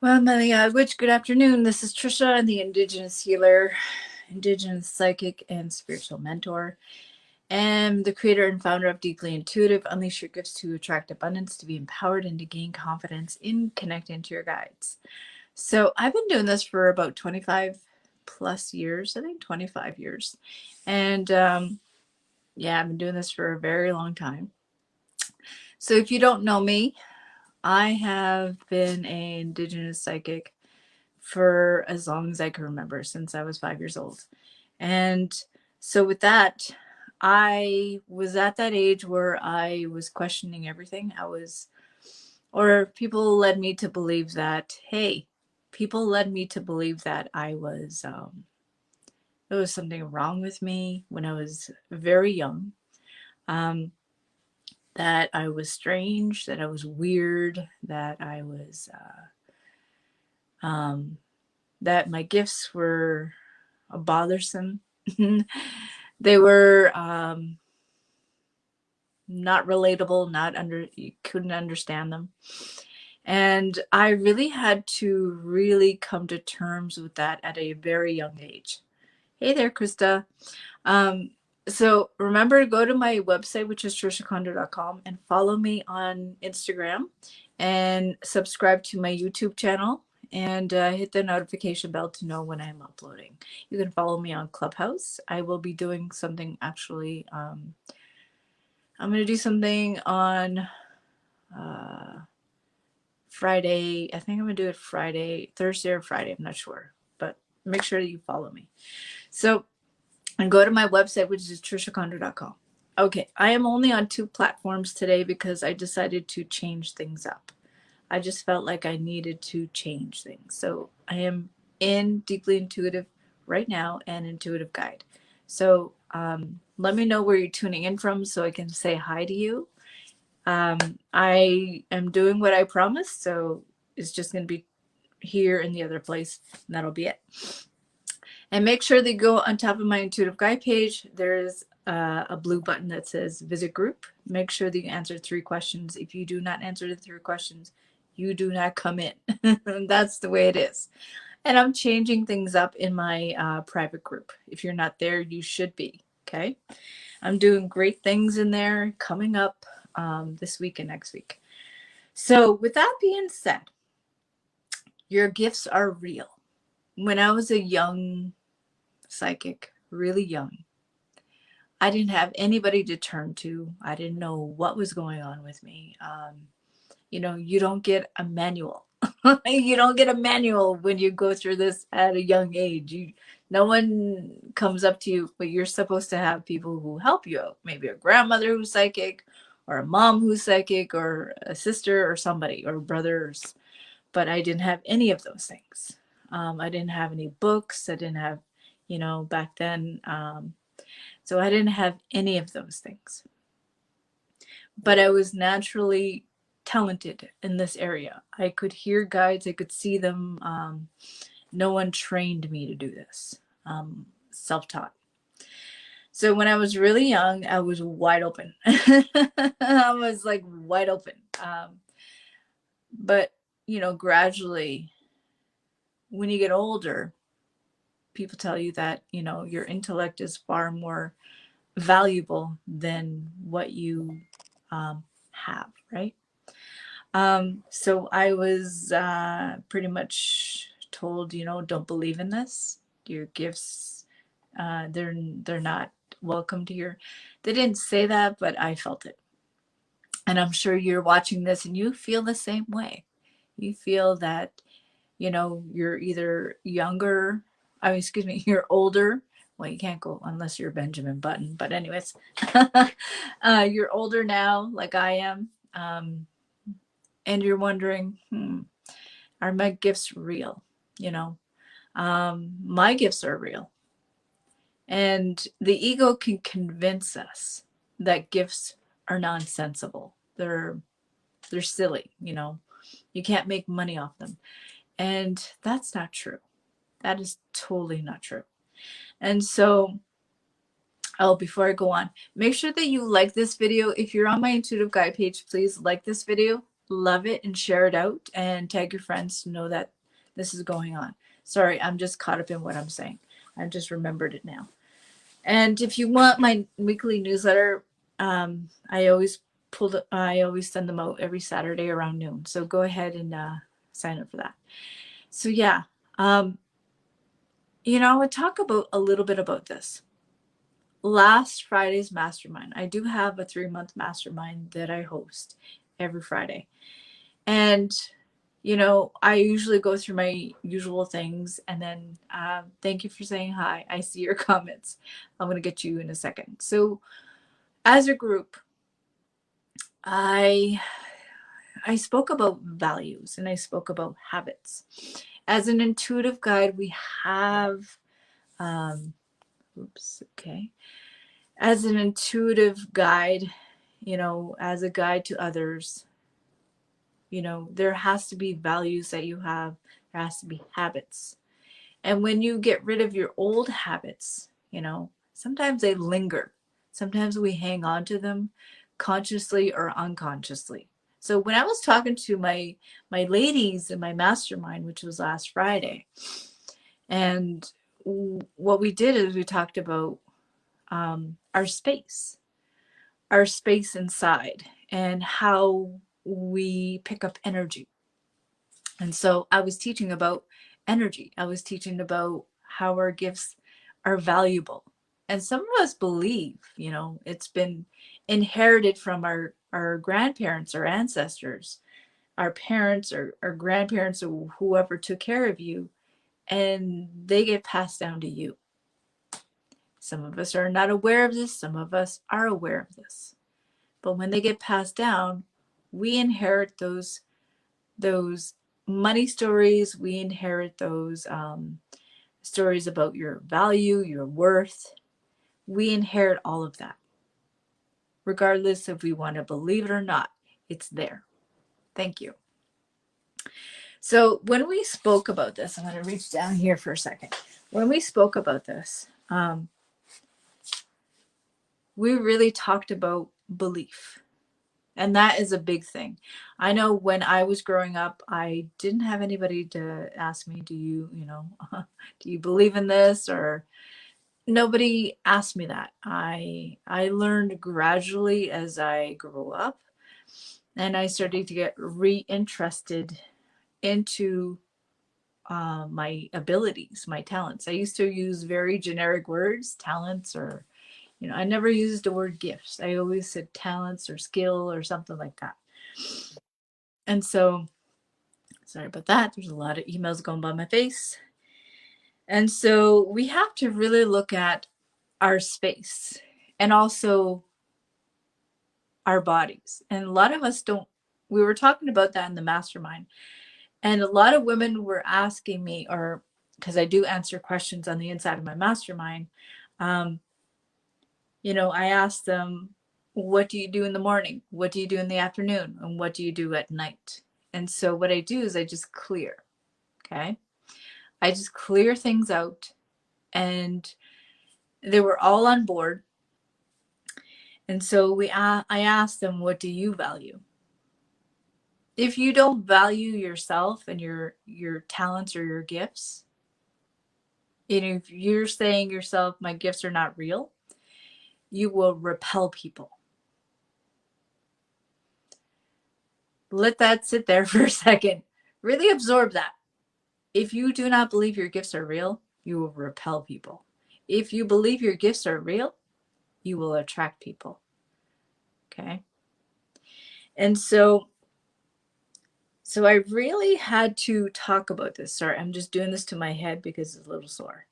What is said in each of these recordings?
Well, Melia, which good afternoon. This is Trisha, the Indigenous healer, Indigenous psychic, and spiritual mentor, and the creator and founder of Deeply Intuitive. Unleash your gifts to attract abundance, to be empowered, and to gain confidence in connecting to your guides. So I've been doing this for about 25 plus years. I think 25 years, and yeah, I've been doing this for a very long time. So if you don't know me, I have been an Indigenous psychic for as long as I can remember, since I was 5 years old. And so with that, I was at that age where I was questioning everything. Or people led me to believe that, hey, people led me to believe that there was something wrong with me when I was very young. That I was strange, that I was weird, that that my gifts were bothersome. They were not relatable, you couldn't understand them. And I really had to really come to terms with that at a very young age. Hey there, Krista. Um, so remember to go to my website, which is trishacondo.com, and follow me on Instagram and subscribe to my YouTube channel and hit the notification bell to know when I'm uploading. You can follow me on Clubhouse. I will be doing something actually. I'm going to do something on Friday. I think I'm going to do it Thursday or Friday. I'm not sure, but make sure that you follow me. So, and go to my website, which is trishacondo.com. Okay, I am only on 2 platforms today because I decided to change things up. I just felt like I needed to change things. So I am in Deeply Intuitive right now and Intuitive Guide. So let me know where you're tuning in from so I can say hi to you. I am doing what I promised, so it's just going to be here in the other place, and that'll be it. And make sure that you go on top of my Intuitive Guide page. There's a blue button that says Visit Group. Make sure that you answer 3 questions. If you do not answer the 3 questions, you do not come in. That's the way it is. And I'm changing things up in my private group. If you're not there, you should be. Okay. I'm doing great things in there coming up this week and next week. So, with that being said, your gifts are real. When I was a young psychic, really young, I didn't have anybody to turn to. I didn't know what was going on with me. You don't get a manual. You don't get a manual when you go through this at a young age. No one comes up to you, but you're supposed to have people who help you out. Maybe a grandmother who's psychic, or a mom who's psychic, or a sister, or somebody, or brothers. But I didn't have any of those things. I didn't have any books. I didn't have, back then. So I didn't have any of those things. But I was naturally talented in this area. I could hear guides, I could see them. No one trained me to do this. Self-taught. So when I was really young, I was wide open. I was like wide open. But, gradually, when you get older, people tell you that, your intellect is far more valuable than what you have, right? So I was pretty much told, don't believe in this. Your gifts, they're not welcome to your. They didn't say that, but I felt it. And I'm sure you're watching this and you feel the same way. You feel that, you're either you're older. Well, you can't go unless you're Benjamin Button. But anyways, you're older now, like I am. And you're wondering, are my gifts real? My gifts are real. And the ego can convince us that gifts are nonsensical. They're silly, You can't make money off them. And that's not true. That is totally not true. And so, before I go on, make sure that you like this video. If you're on my Intuitive Guide page, please like this video. love it and share it out and tag your friends to know that this is going on. Sorry, I'm just caught up in what I'm saying. I just remembered it now. And if you want my weekly newsletter, I always send them out every Saturday around noon. So go ahead and sign up for that. So yeah, I would talk about a little bit about this. Last Friday's mastermind. I do have a 3-month mastermind that I host every Friday. And I usually go through my usual things, and then thank you for saying hi. I see your comments. I'm going to get you in a second. So as a group, I spoke about values and I spoke about habits. As an intuitive guide, we have, as an intuitive guide, as a guide to others, there has to be values that you have. There has to be habits. And when you get rid of your old habits, sometimes they linger. Sometimes we hang on to them consciously or unconsciously. So when I was talking to my ladies in my mastermind, which was last Friday, and what we did is we talked about our space inside, and how we pick up energy. And so I was teaching about energy. I was teaching about how our gifts are valuable. And some of us believe, it's been inherited from our grandparents, our ancestors, our parents, or our grandparents, or whoever took care of you, and they get passed down to you. Some of us are not aware of this. Some of us are aware of this. But when they get passed down, we inherit those money stories. We inherit those stories about your value, your worth. We inherit all of that. Regardless if we want to believe it or not, it's there. Thank you. So when we spoke about this, I'm going to reach down here for a second. When we spoke about this, we really talked about belief. And that is a big thing. I know when I was growing up, I didn't have anybody to ask me, do you believe in this? Or nobody asked me that. I learned gradually as I grew up, and I started to get reinterested into my abilities, my talents. I used to use very generic words, talents, or I never used the word gifts. I always said talents or skill or something like that. And so, sorry about that. There's a lot of emails going by my face. And so we have to really look at our space and also our bodies. And a lot of us don't, we were talking about that in the mastermind. And a lot of women were asking me, or because I do answer questions on the inside of my mastermind, I asked them, what do you do in the morning? What do you do in the afternoon? And what do you do at night? And so what I do is I just clear. Okay. I just clear things out. And they were all on board. And so I asked them, what do you value? If you don't value yourself and your talents or your gifts, and if you're saying yourself, my gifts are not real, you will repel people. Let that sit there for a second. Really absorb that. If you do not believe your gifts are real, you will repel people. If you believe your gifts are real, you will attract people. Okay? And so I really had to talk about this. Sorry, I'm just doing this to my head because it's a little sore.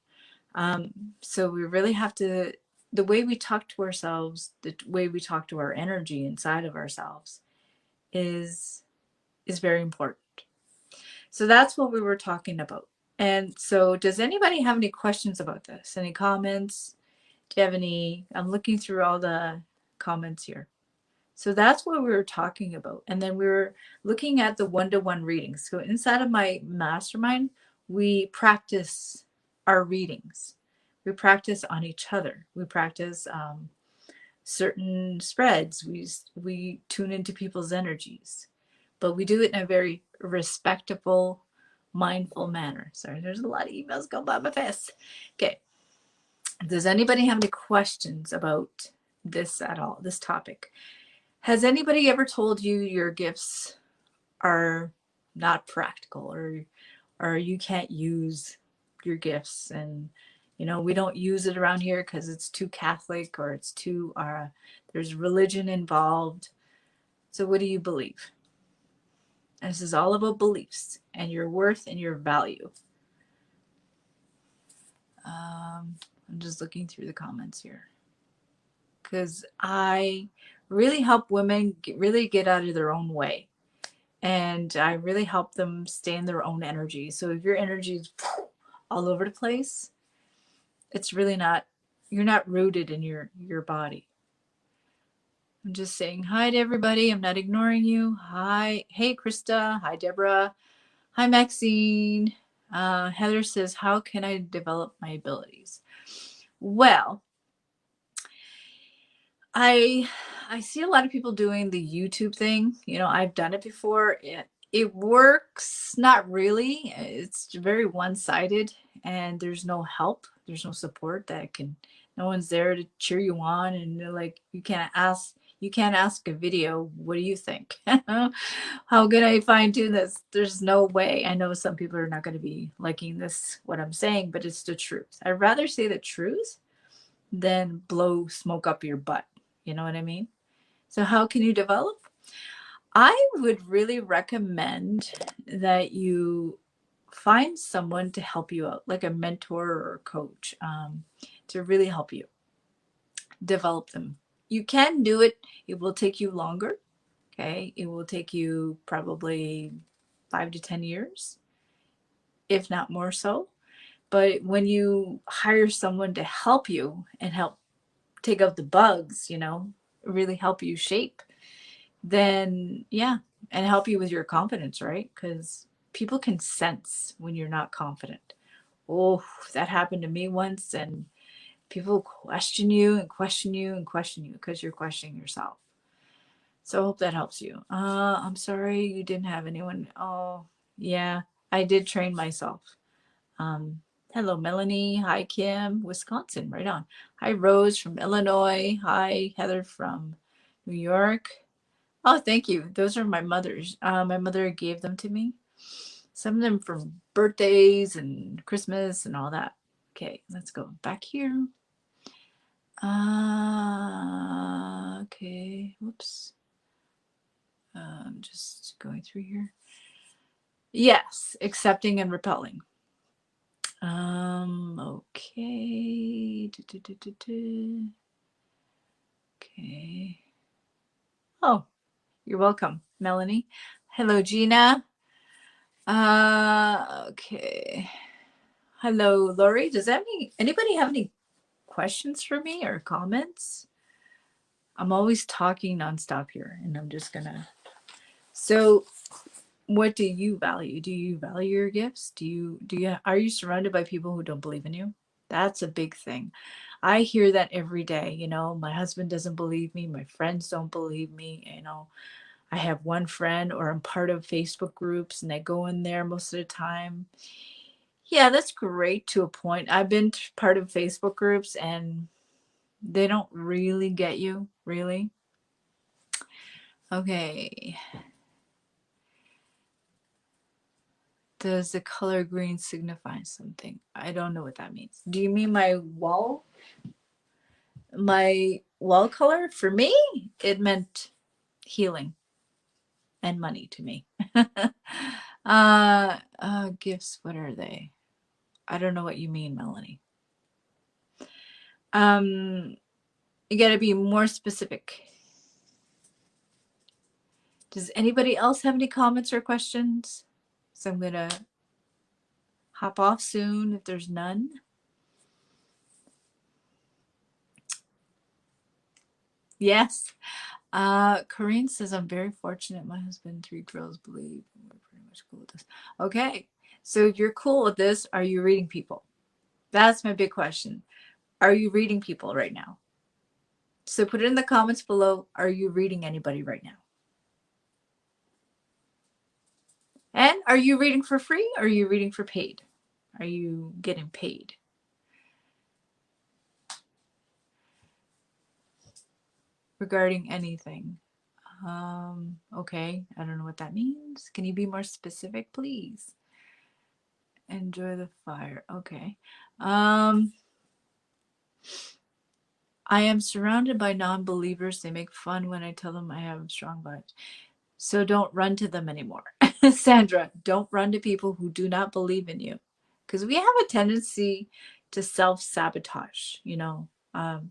So we really have to, the way we talk to ourselves, the way we talk to our energy inside of ourselves is very important. So that's what we were talking about. And so does anybody have any questions about this? Any comments? Do you have any? I'm looking through all the comments here. So that's what we were talking about. And then we were looking at the one-to-one readings. So inside of my mastermind, we practice our readings. We practice on each other. We practice certain spreads. We tune into people's energies. but we do it in a very respectful, mindful manner. Sorry, there's a lot of emails going by my face. Okay. Does anybody have any questions about this at all, this topic? Has anybody ever told you your gifts are not practical, or you can't use your gifts, and we don't use it around here because it's too Catholic, or it's too there's religion involved? So what do you believe? And this is all about beliefs and your worth and your value. I'm just looking through the comments here, because I really help women really get out of their own way. And I really help them stay in their own energy. So if your energy is all over the place, it's really not, you're not rooted in your body. I'm just saying hi to everybody. I'm not ignoring you. Hi. Hey, Krista. Hi, Deborah. Hi, Maxine. Heather says, how can I develop my abilities? Well, I see a lot of people doing the YouTube thing. I've done it before. It works, not really. It's very one-sided, and there's no help. There's no support no one's there to cheer you on, and they're like, you can't ask a video, what do you think? How can I fine tune this? There's no way. I know some people are not going to be liking this, what I'm saying, but it's the truth. I'd rather say the truth than blow smoke up your butt. You know what I mean? So how can you develop? I would really recommend that you find someone to help you out, like a mentor or a coach, to really help you develop them. You can do it. It will take you longer. Okay. It will take you probably 5 to 10 years, if not more so. But when you hire someone to help you and help take out the bugs, really help you shape, then yeah, and help you with your confidence, right? Because people can sense when you're not confident. Oh, that happened to me once, and people question you and question you and question you because you're questioning yourself. So I hope that helps you. I'm sorry you didn't have anyone. Oh, yeah, I did train myself. Hello, Melanie. Hi, Kim, Wisconsin. Right on. Hi, Rose from Illinois. Hi, Heather from New York. Oh, thank you. Those are my mother's. My mother gave them to me. Some of them for birthdays and Christmas and all that. Okay, let's go back here. Okay. Whoops. I'm just going through here. Yes, accepting and repelling. Okay. Okay. Oh, you're welcome, Melanie. Hello, Gina. Okay. Hello, Lori. Does anybody have any questions for me or comments? I'm always talking nonstop here, and I'm just gonna. So, what do you value? Do you value your gifts? Are you surrounded by people who don't believe in you? That's a big thing. I hear that every day. My husband doesn't believe me. My friends don't believe me. I have one friend, or I'm part of Facebook groups, and I go in there most of the time. Yeah, that's great to a point. I've been part of Facebook groups, and they don't really get you, really. Okay. Does the color green signify something? I don't know what that means. Do you mean my wall? My wall color? For me, it meant healing and money to me. Gifts, what are they? I don't know what you mean, Melanie. You got to be more specific. Does anybody else have any comments or questions? So I'm going to hop off soon if there's none. Yes. Corinne says, I'm very fortunate. My husband, 3 girls believe we're pretty much cool with this. Okay. So you're cool with this. Are you reading people? That's my big question. Are you reading people right now? So put it in the comments below. Are you reading anybody right now? And are you reading for free or are you reading for paid? Are you getting paid? Regarding anything. Okay, I don't know what that means. Can you be more specific, please? Enjoy the fire. Okay. I am surrounded by non-believers. They make fun when I tell them I have strong vibes. So don't run to them anymore. Sandra, don't run to people who do not believe in you. Because we have a tendency to self-sabotage, you know,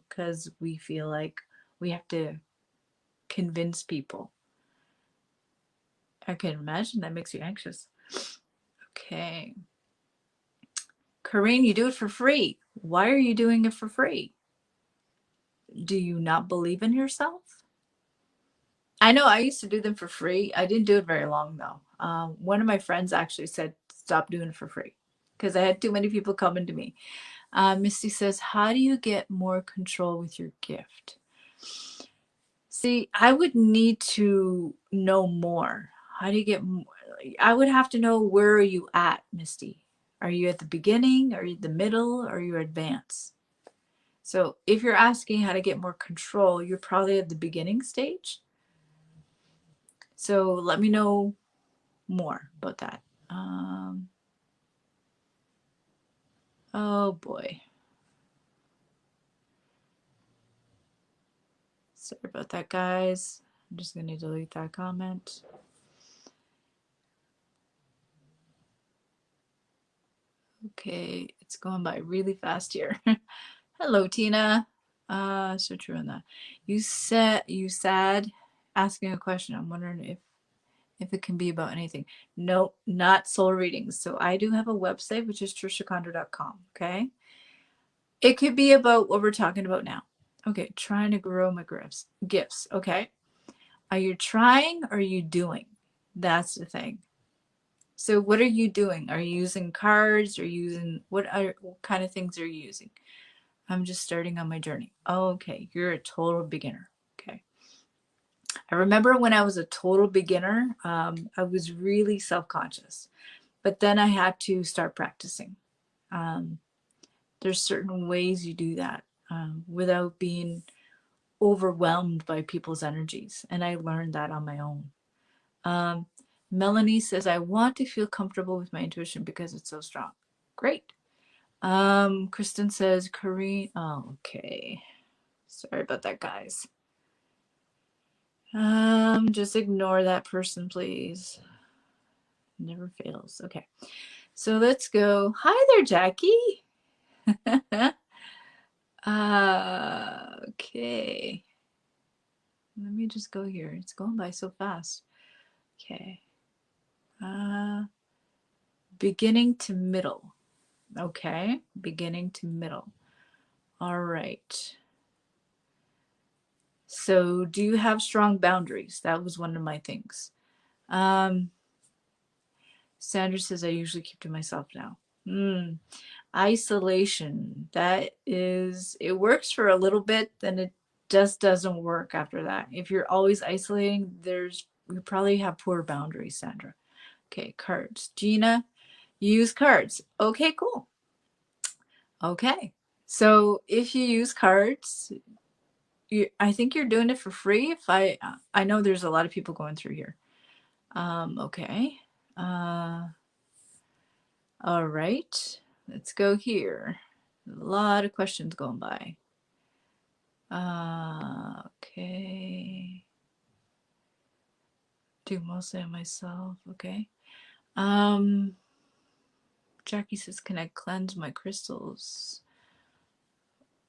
because we feel like we have to convince people. I can imagine that makes you anxious. Okay. Corrine, you do it for free. Why are you doing it for free? Do you not believe in yourself? I know I used to do them for free. I didn't do it very long though. One of my friends actually said, stop doing it for free because I had too many people coming to me. Misty says, how do you get more control with your gift? See, I would need to know more. How do you get more? I would have to know, where are you at, Misty? Are you at the beginning? Are you the middle? Are you advanced? So if you're asking how to get more control, you're probably at the beginning stage. So let me know more about that. Oh boy. Sorry about that, guys. I'm just going to delete that comment. Okay, it's going by really fast here. Hello, Tina. So true on that. You sad asking a question. I'm wondering if it can be about anything. No, not soul readings. So I do have a website, which is trishacondo.com. Okay. It could be about what we're talking about now. Okay, trying to grow my gifts. Okay. Are you trying or are you doing? That's the thing. So what are you doing? Are you using cards? Or using what kind of things are you using? I'm just starting on my journey. Okay, you're a total beginner. Okay. I remember when I was a total beginner, I was really self-conscious, but then I had to start practicing. There's certain ways you do that without being overwhelmed by people's energies. And I learned that on my own. Melanie says, I want to feel comfortable with my intuition because it's so strong. Great. Kristen says, Corrine. Oh, okay. Sorry about that, guys. Just ignore that person, please. Never fails. Okay. So let's go. Hi there, Jackie. Okay. Let me just go here. It's going by so fast. Okay. Beginning to middle. Okay. Beginning to middle. All right. So do you have strong boundaries? That was one of my things. Sandra says I usually keep to myself now. Isolation. That is, it works for a little bit, then it just doesn't work after that. If you're always isolating, you probably have poor boundaries, Sandra. Okay, cards. Gina, you use cards. Okay, cool. Okay. So if you use cards, I think you're doing it for free. If I know there's a lot of people going through here. Okay. All right. Let's go here. A lot of questions going by. Okay. Do mostly on myself. Okay. Jackie says, can I cleanse my crystals?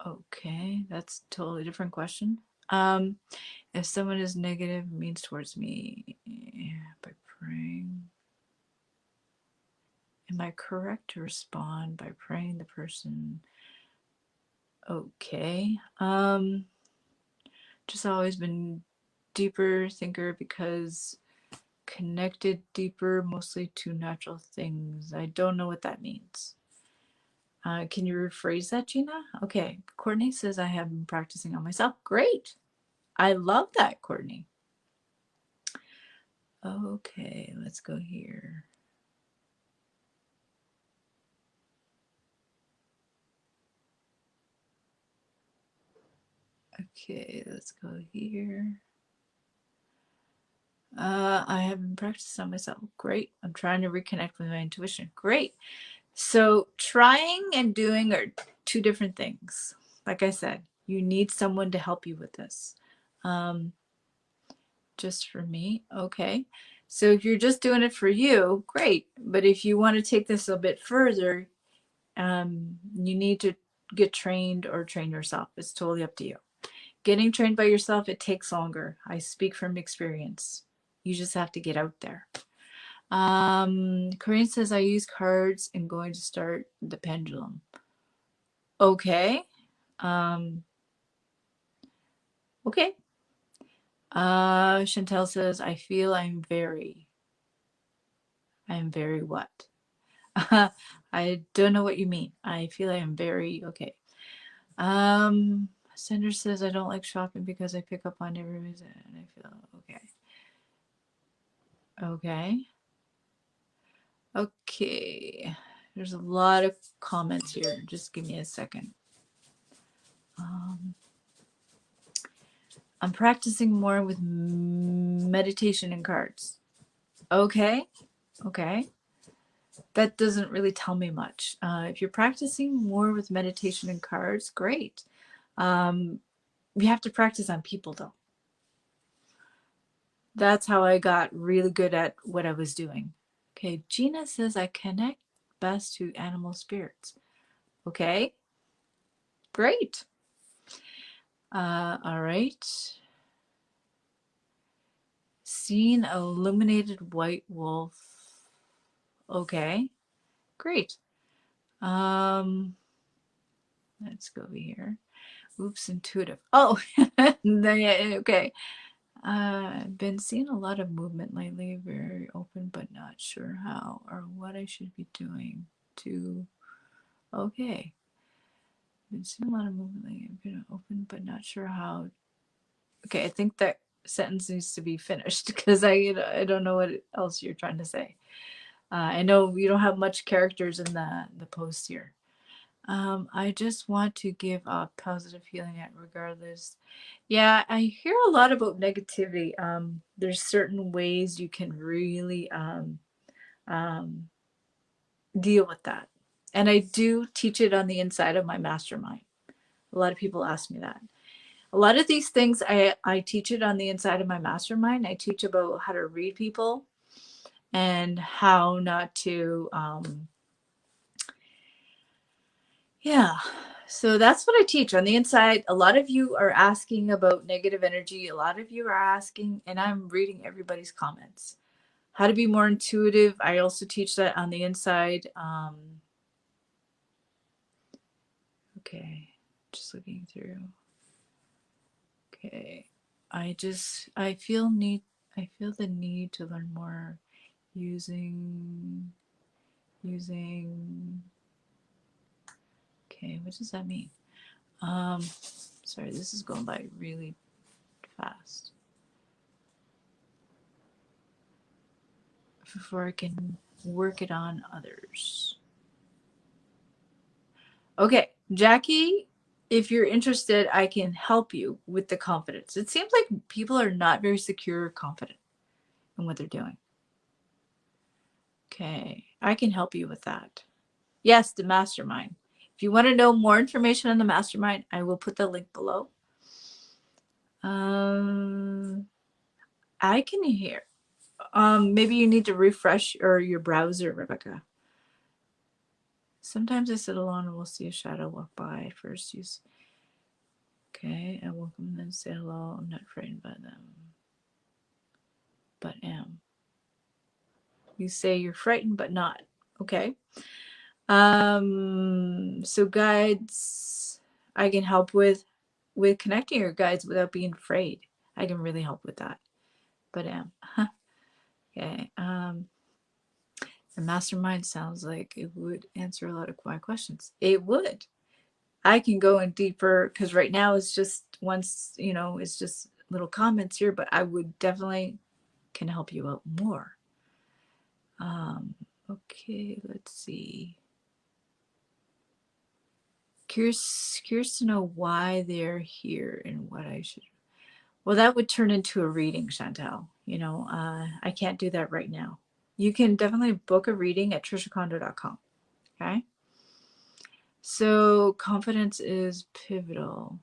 Okay, that's a totally different question. If someone is negative, means towards me, by praying. Am I correct to respond by praying the person? Okay. Just always been deeper thinker because connected deeper mostly to natural things. I don't know what that means. Can you rephrase that, Gina? Okay. Courtney says I have been practicing on myself. Great. I love that, Courtney. Okay, let's go here. Okay, let's go here. I haven't practiced on myself. Great. I'm trying to reconnect with my intuition. Great. So trying and doing are two different things. Like I said, you need someone to help you with this. Um, just for me, okay. So if you're just doing it for you, great. But if you want to take this a bit further, you need to get trained or train yourself. It's totally up to you. Getting trained by yourself, it takes longer. I speak from experience. You just have to get out there. Corinne says, I use cards and going to start the pendulum. Okay. Um, okay. Chantel says, I feel I'm very what? I don't know what you mean. I feel I am very okay. Sender says, I don't like shopping because I pick up on every visit and I feel okay. Okay. Okay. There's a lot of comments here. Just give me a second. I'm practicing more with meditation and cards. Okay. Okay. That doesn't really tell me much. If you're practicing more with meditation and cards, great. You have to practice on people though. That's how I got really good at what I was doing. Okay, Gina says I connect best to animal spirits. Okay, great. All right. Seen a illuminated white wolf. Okay, great. Let's go over here. Oops, intuitive. Oh, yeah, okay. I've been seeing a lot of movement lately, very open, but not sure how or what I should be doing to. Okay. Been seeing a lot of movement lately, been open, but not sure how. Okay, I think that sentence needs to be finished because I don't know what else you're trying to say. I know you don't have much characters in the post here. I just want to give a positive feeling at regardless. Yeah, I hear a lot about negativity. There's certain ways you can really um, deal with that. And I do teach it on the inside of my mastermind. A lot of people ask me that. A lot of these things, I teach it on the inside of my mastermind. I teach about how to read people and how not to yeah. So that's what I teach on the inside. A lot of you are asking about negative energy. A lot of you are asking, and I'm reading everybody's comments. How to be more intuitive. I also teach that on the inside. Okay. Just looking through. Okay. I feel the need to learn more using okay, what does that mean? Sorry, this is going by really fast. Before I can work it on others. Okay, Jackie, if you're interested, I can help you with the confidence. It seems like people are not very secure or confident in what they're doing. Okay, I can help you with that. Yes, the mastermind. If you want to know more information on the mastermind, I will put the link below. I can hear. Maybe you need to refresh your browser, Rebecca. Sometimes I sit alone and will see a shadow walk by. First use. Okay, I welcome them, say hello. I'm not frightened by them, but am. You say you're frightened, but not. Okay. So guides, I can help with connecting your guides without being afraid. I can really help with that, but am. Okay. The mastermind sounds like it would answer a lot of my questions. It would. I can go in deeper because right now it's just it's just little comments here, but I would definitely can help you out more. Okay, let's see. Curious to know why they're here and what I should. Well, that would turn into a reading, Chantel. I can't do that right now. You can definitely book a reading at trishacondo.com. Okay. So confidence is pivotal.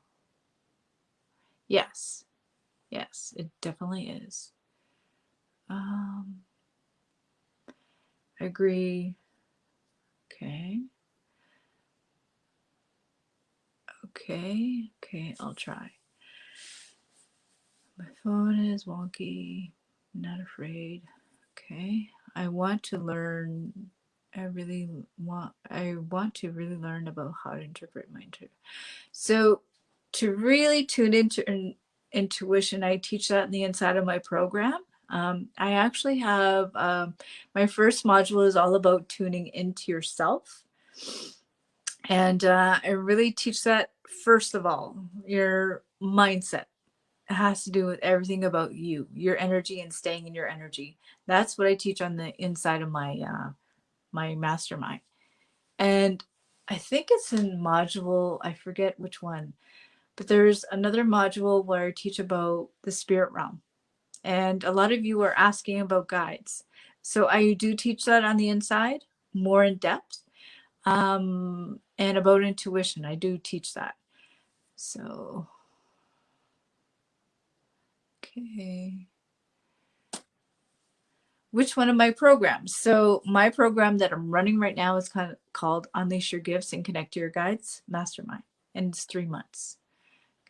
Yes. Yes, it definitely is. I agree. Okay. Okay, I'll try. My phone is wonky. Not afraid. Okay. I want to really learn about how to interpret my intuition. So to really tune into intuition, I teach that in the inside of my program. I actually have my first module is all about tuning into yourself. And I really teach that, first of all, your mindset. It has to do with everything about you, your energy, and staying in your energy. That's what I teach on the inside of my mastermind. And I think it's in module, I forget which one, but there's another module where I teach about the spirit realm. And a lot of you are asking about guides. So I do teach that on the inside, more in depth. And about intuition, I do teach that. So, okay. Which one of my programs? So my program that I'm running right now is kind of called Unleash Your Gifts and Connect to Your Guides Mastermind. And it's 3 months.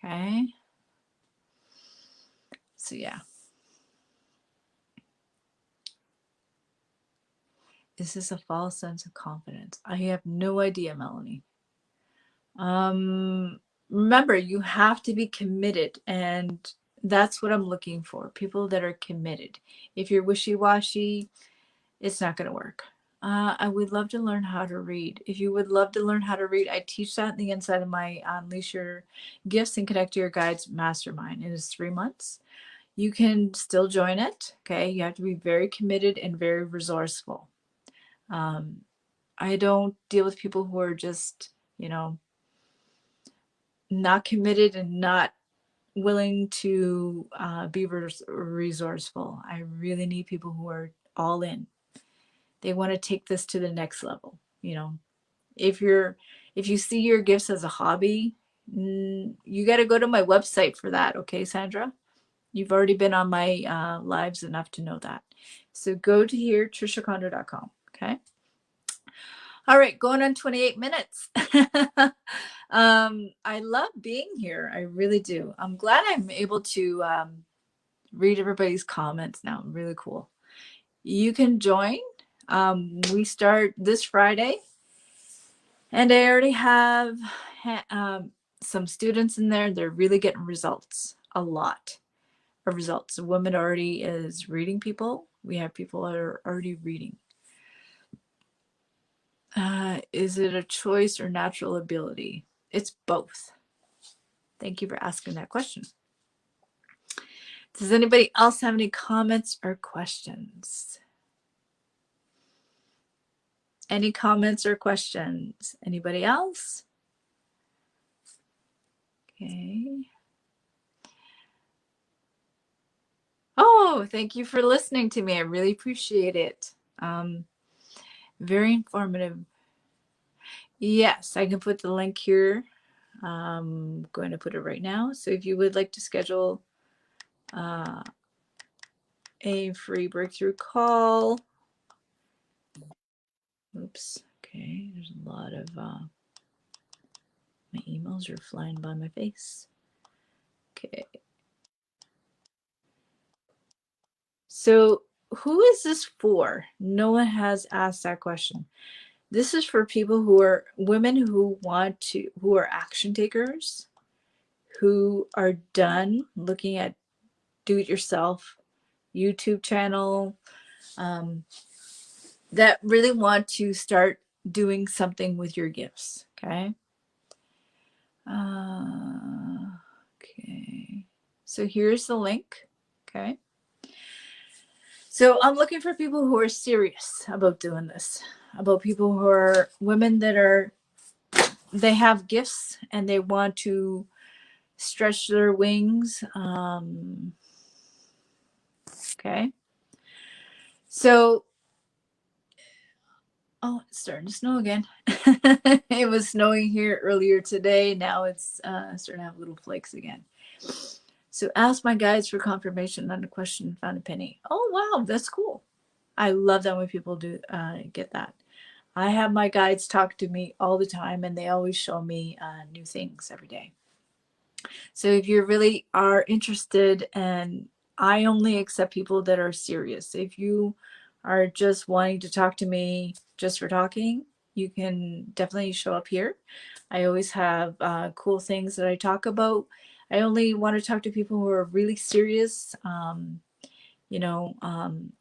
Okay. So yeah. Is this a false sense of confidence? I have no idea, Melanie. Remember, you have to be committed, and that's what I'm looking for. People that are committed. If you're wishy-washy, it's not going to work. I would love to learn how to read. If you would love to learn how to read, I teach that in the inside of my Unleash Your Gifts and Connect to Your Guides Mastermind. It is 3 months. You can still join it. Okay. You have to be very committed and very resourceful. I don't deal with people who are just, not committed and not willing to be resourceful. I really need people who are all in. They want to take this to the next level. If you see your gifts as a hobby, you got to go to my website for that. Okay, Sandra? You've already been on my lives enough to know that. So go to here, trishacondo.com. Okay. All right, going on 28 minutes. I love being here. I really do. I'm glad I'm able to read everybody's comments now. Really cool. You can join. We start this Friday. And I already have some students in there. They're really getting results. A lot of results. A woman already is reading people. We have people that are already reading. Is it a choice or natural ability? It's both. Thank you for asking that question. Does anybody else have any comments or questions? Any comments or questions? Anybody else? Okay. Oh, thank you for listening to me. I really appreciate it. Very informative. Yes, I can put the link here. I'm going to put it right now. So if you would like to schedule a free breakthrough call. Oops. Okay. There's a lot of my emails are flying by my face. Okay. So who is this for? No one has asked that question. This is for people who are women who are action takers, who are done looking at do-it-yourself YouTube channel, that really want to start doing something with your gifts. Okay. Okay. So here's the link. Okay. So I'm looking for people who are serious about doing this, about people who are women that are, they have gifts and they want to stretch their wings. Okay. So, oh, it's starting to snow again. It was snowing here earlier today. Now it's starting to have little flakes again. So ask my guides for confirmation on a question, found a penny. Oh, wow, that's cool. I love that when people do get that. I have my guides talk to me all the time, and they always show me new things every day. So if you really are interested, and I only accept people that are serious. If you are just wanting to talk to me just for talking, you can definitely show up here. I always have cool things that I talk about. I only want to talk to people who are really serious. I'm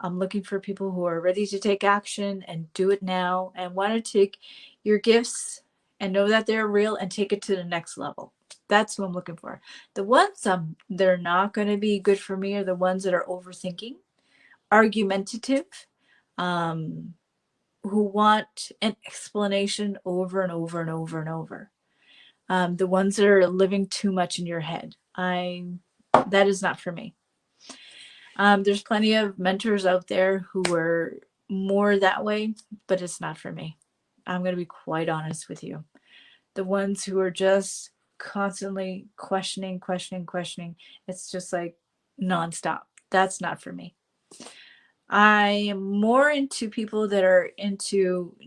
looking for people who are ready to take action and do it now and want to take your gifts and know that they're real and take it to the next level. That's who I'm looking for. The ones they're not going to be good for me are the ones that are overthinking, argumentative, um, who want an explanation over and over and over and over. The ones that are living too much in your head. That is not for me. There's plenty of mentors out there who are more that way, but it's not for me. I'm going to be quite honest with you. The ones who are just constantly questioning, it's just like nonstop. That's not for me. I am more into people that are into,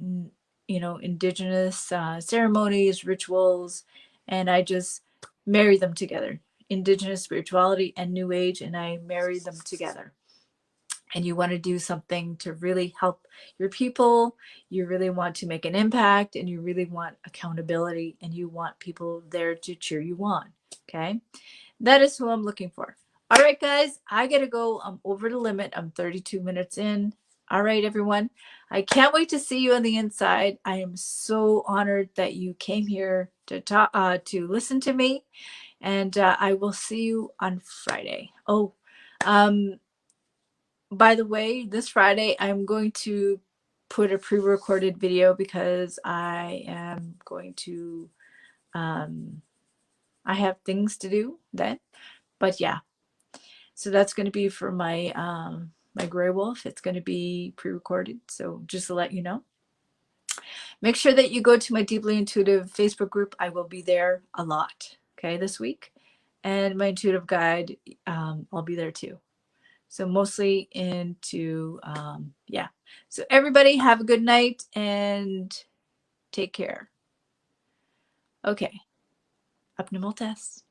indigenous ceremonies, rituals, and I just marry them together. Indigenous spirituality and New Age, and I marry them together. And you want to do something to really help your people, you really want to make an impact, and you really want accountability, and you want people there to cheer you on. Okay, that is who I'm looking for. All right, guys, I gotta go. I'm over the limit. I'm 32 minutes in. All right, everyone, I can't wait to see you on the inside. I am so honored that you came here to talk, to listen to me, and I will see you on Friday. Oh, by the way, this Friday, I'm going to put a pre-recorded video because I am going to, I have things to do then. But yeah, so that's going to be for my gray wolf. It's going to be pre-recorded. So just to let you know. Make sure that you go to my Deeply Intuitive Facebook group. I will be there a lot, okay, this week. And my intuitive guide, I'll be there too. So mostly into, yeah. So everybody have a good night and take care. Okay. Up Nimultas.